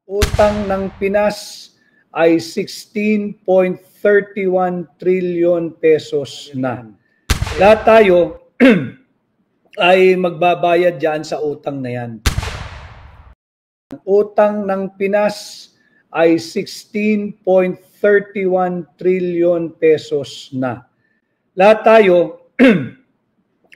Utang ng Pinas ay 16.31 trillion pesos na. Lahat tayo ay magbabayad dyan sa utang na yan. Utang ng Pinas ay 16.31 trillion pesos na. Lahat tayo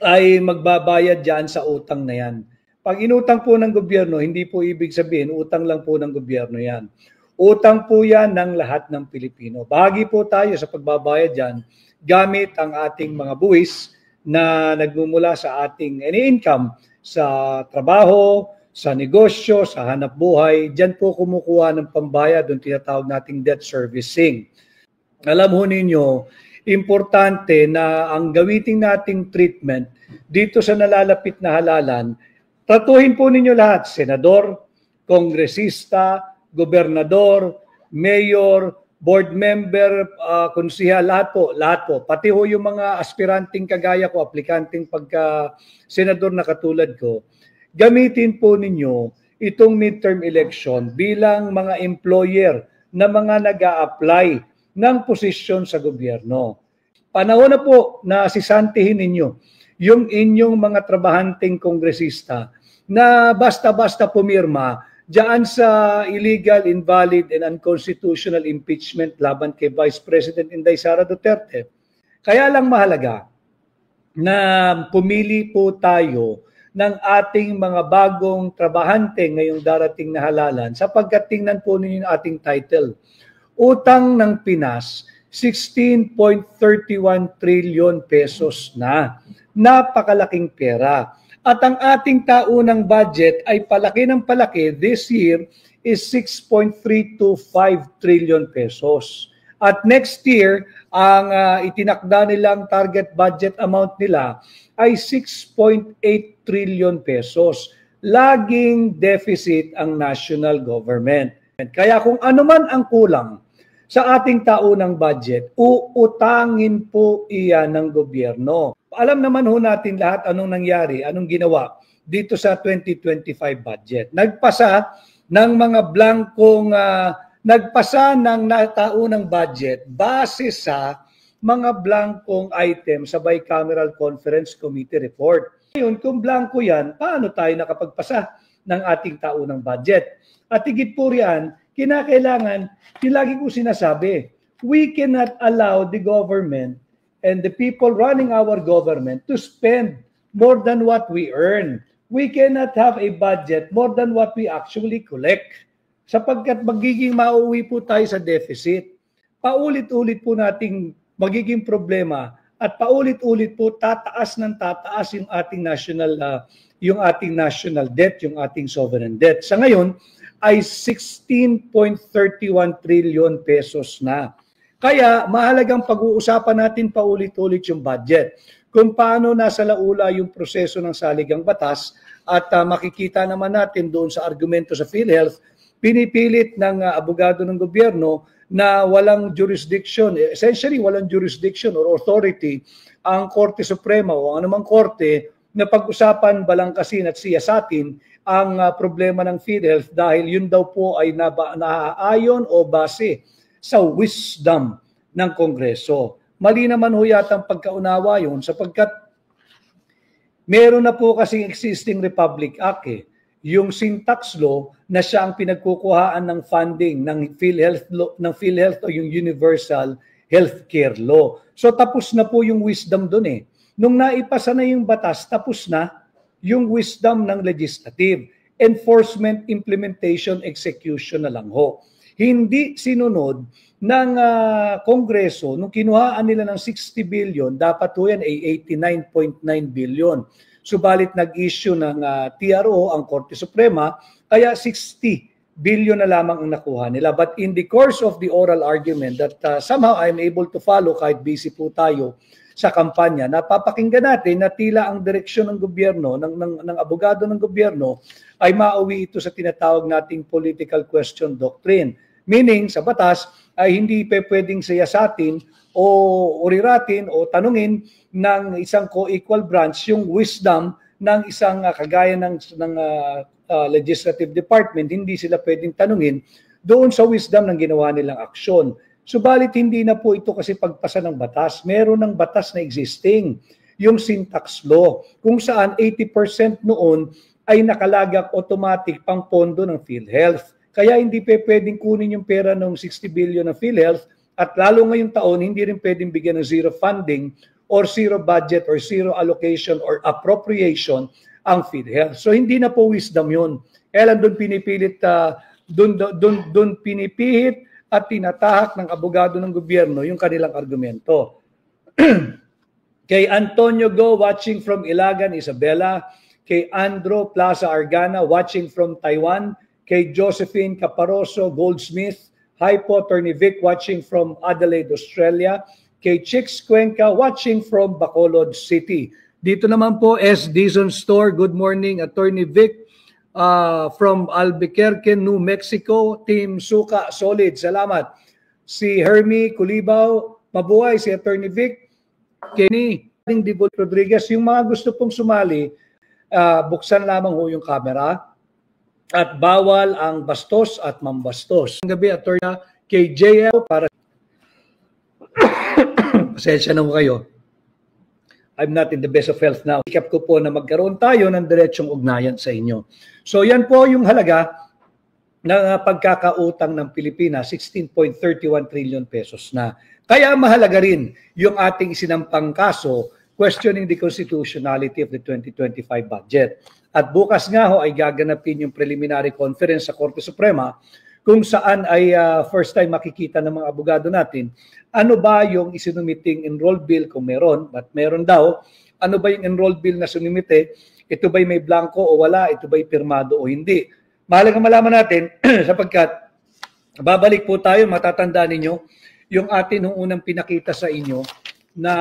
ay magbabayad dyan sa utang na yan. Pag inutang po ng gobyerno, hindi po ibig sabihin, utang lang po ng gobyerno yan. Utang po yan ng lahat ng Pilipino. Bahagi po tayo sa pagbabayad dyan gamit ang ating mga buwis na nagmumula sa ating income, sa trabaho, sa negosyo, sa hanap buhay. Diyan po kumukuha ng pambayad, yung tinatawag nating debt servicing. Alam ho ninyo, importante na ang gawitin nating treatment dito sa nalalapit na halalan, tratuhin po ninyo lahat, senador, kongresista, gobernador, mayor, board member, konsihal, lahat po. Pati ho yung mga aspiranting kagaya ko, aplikanteng pagka-senador na katulad ko, gamitin po ninyo itong midterm election bilang mga employer na mga nag-a-apply ng posisyon sa gobyerno. Panahon na po na sisantihin ninyo yung inyong mga trabahanteng kongresista na basta-basta pumirma diyan sa illegal, invalid, and unconstitutional impeachment laban kay Vice President Inday Sara Duterte. Kaya lang mahalaga na pumili po tayo ng ating mga bagong trabahante ngayong darating na halalan sapagkat tingnan po ninyo yung ating title. Utang ng Pinas, 16.31 trillion pesos na. Napakalaking pera. At ang ating taunang budget ay palaki ng palaki. This year is 6.325 trillion pesos. At next year, ang itinakda nilang target budget amount nila ay 6.8 trillion pesos. Laging deficit ang national government. Kaya kung ano man ang kulang sa ating taunang budget, uutangin po iyan ng gobyerno. Alam naman ho natin lahat anong nangyari, anong ginawa dito sa 2025 budget. Nagpasa ng mga blankong, nagpasa ng taunang budget base sa mga blankong item sa Bicameral Conference Committee report. Ngayon, kung blanko yan, paano tayo nakapagpasa ng ating taunang budget? At higit po riyan, kinakailangan, yung lagi ko sinasabi, we cannot allow the government and the people running our government to spend more than what we earn. We cannot have a budget more than what we actually collect. Sapagkat magiging mauwi po tayo sa deficit. Paulit-ulit po nating magiging problema at paulit-ulit po tataas ng tataas yung ating national debt, yung ating sovereign debt. Sa ngayon ay 16.31 trillion pesos na. Kaya mahalagang pag-uusapan natin paulit-ulit yung budget. Kung paano nasa laula yung proseso ng saligang batas at makikita naman natin doon sa argumento sa PhilHealth, pinipilit ng abogado ng gobyerno na walang jurisdiction, essentially walang jurisdiction or authority ang Korte Suprema o anumang korte na pag-usapan balangkasin at siyasatin ang problema ng PhilHealth dahil yun daw po ay naaayon o base sa wisdom ng Kongreso. Mali naman ho yata ang pagkaunawa yun sapagkat meron na po kasing existing Republic Act yung syntax law na siya ang pinagkukuhaan ng funding ng PhilHealth o yung Universal Healthcare Law. So tapos na po yung wisdom doon . Nung naipasa na yung batas, tapos na yung wisdom ng legislative. Enforcement, implementation, execution na lang ho. Hindi sinunod ng Kongreso, nung kinuhaan nila ng 60 billion, dapat po yan ay 89.9 billion. Subalit nag-issue ng TRO ang Korte Suprema, kaya 60 billion na lamang ang nakuha nila. But in the course of the oral argument that somehow I'm able to follow kahit busy po tayo sa kampanya, napapakinggan natin na tila ang direksyon ng gobyerno, ng abogado ng gobyerno, ay mauwi ito sa tinatawag nating political question doctrine. Meaning, sa batas, ay hindi pwedeng siyasatin o uriratin o tanungin ng isang co-equal branch yung wisdom ng isang kagaya ng legislative department, hindi sila pwedeng tanungin doon sa wisdom ng ginawa nilang aksyon. Subalit hindi na po ito kasi pagpasa ng batas. Meron ng batas na existing, yung syntax law, kung saan 80% noon ay nakalagak automatic pang pondo ng PhilHealth. Kaya hindi pwedeng kunin yung pera ng 60 billion ng PhilHealth at lalo ngayong taon hindi rin pwedeng bigyan ng zero funding or zero budget or zero allocation or appropriation ang PhilHealth. So hindi na po wisdom yun. Kaya lang doon pinipilit, doon pinipihit at tinatahak ng abogado ng gobyerno yung kanilang argumento. Kay Antonio Go watching from Ilagan, Isabela. Kay Andro Plaza Argana watching from Taiwan. Kay Josephine Caparoso Goldsmith. Hi po, Attorney Vic watching from Adelaide, Australia. Kay Chicks Cuenca watching from Bacolod City. Dito naman po, S. Dizon Store, good morning, Attorney Vic from Albuquerque, New Mexico. Team Suka, solid, salamat. Si Hermie Culibaw, mabuhay si Attorney Vic. Kenny Divol Rodriguez, yung mga gusto pong sumali, buksan lamang ho yung camera at bawal ang bastos at mambastos. Ang gabi, Attorney, kay JL para pasensya na mo kayo. I'm not in the best of health now. Ikap ko po na magkaroon tayo ng diretsong ugnayan sa inyo. So yan po yung halaga ng pagkakautang ng Pilipinas, 16.31 trillion pesos na. Kaya mahalaga rin yung ating isinampang kaso questioning the constitutionality of the 2025 budget. At bukas nga ho ay gaganapin yung preliminary conference sa Korte Suprema kung saan ay first time makikita ng mga abogado natin ano ba yung isinumiting enrolled bill kung meron, but meron daw, ano ba yung enrolled bill na sinumite, ito ba'y may blanco o wala, ito ba'y pirmado o hindi. Mahalaga malaman natin sapagkat babalik po tayo, matatandaan ninyo, yung atin nung unang pinakita sa inyo na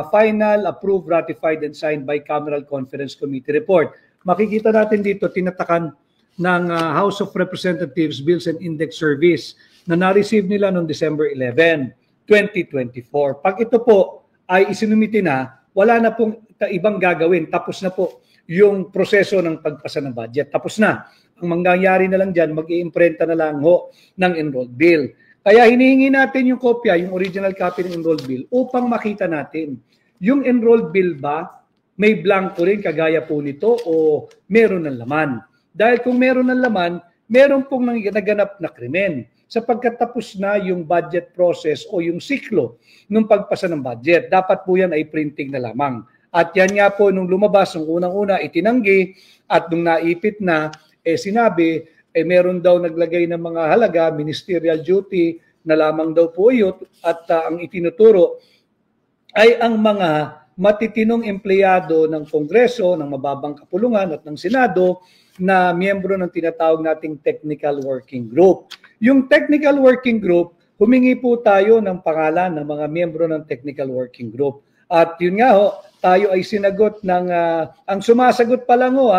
final, approved, ratified, and signed by Bicameral Conference Committee report. Makikita natin dito, tinatakan ng House of Representatives Bills and Index Service na na-receive nila noong December 11, 2024. Pag ito po ay isinumiti na, wala na pong ibang gagawin. Tapos na po yung proseso ng pagpasa ng budget. Tapos na. Ang mangyayari na lang dyan, mag-i-imprenta na lang ho ng enrolled bill. Kaya hinihingi natin yung kopya, yung original copy ng enrolled bill upang makita natin yung enrolled bill ba may blanco rin kagaya po nito o meron ng laman. Dahil kung meron ng laman, meron pong naganap na krimen sapagkat tapos na yung budget process o yung siklo ng pagpasa ng budget. Dapat po yan ay printing na lamang. At yan nga po nung lumabas, nung unang-una itinanggi at nung naipit na, sinabi, meron daw naglagay ng mga halaga, ministerial duty na lamang daw po yun at ang itinuturo ay ang mga matitinong empleyado ng Kongreso, ng mababang kapulungan at ng Senado na miyembro ng tinatawag nating Technical Working Group. Yung Technical Working Group, humingi po tayo ng pangalan ng mga miyembro ng Technical Working Group. At yun nga ho, tayo ay sinagot ng, ang sumasagot pa lang ho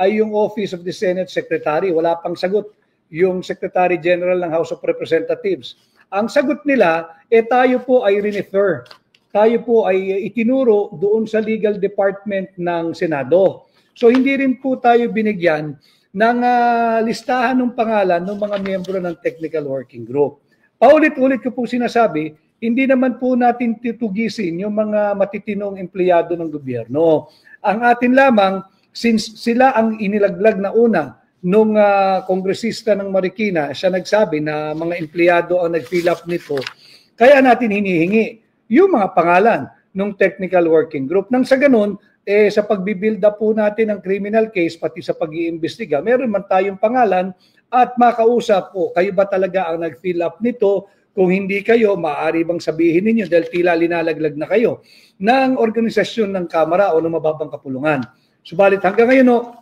ay yung Office of the Senate Secretary. Wala pang sagot yung Secretary General ng House of Representatives. Ang sagot nila, tayo po ay refer. Tayo po ay itinuro doon sa Legal Department ng Senado. So hindi rin po tayo binigyan ng listahan ng pangalan ng mga miyembro ng Technical Working Group. Paulit-ulit ko po sinasabi, hindi naman po natin titugisin yung mga matitinong empleyado ng gobyerno. Ang atin lamang, since sila ang inilaglag na una nung kongresista ng Marikina, siya nagsabi na mga empleyado ang nag-fill up nito, kaya natin hinihingi yung mga pangalan ng Technical Working Group. Nang sa ganun, sa pagbibuild up po natin ng criminal case, pati sa pag-iimbestiga, meron man tayong pangalan at makausap po, kayo ba talaga ang nag-fill up nito? Kung hindi kayo, maaari bang sabihin ninyo dahil tila linalaglag na kayo ng organisasyon ng Kamara o ng mababang kapulungan. Subalit hanggang ngayon,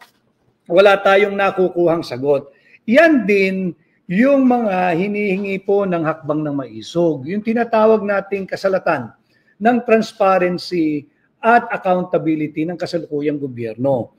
wala tayong nakukuhang sagot. Yan din yung mga hinihingi po ng hakbang ng maisog, yung tinatawag nating kasalatan ng transparency at accountability ng kasalukuyang gobyerno.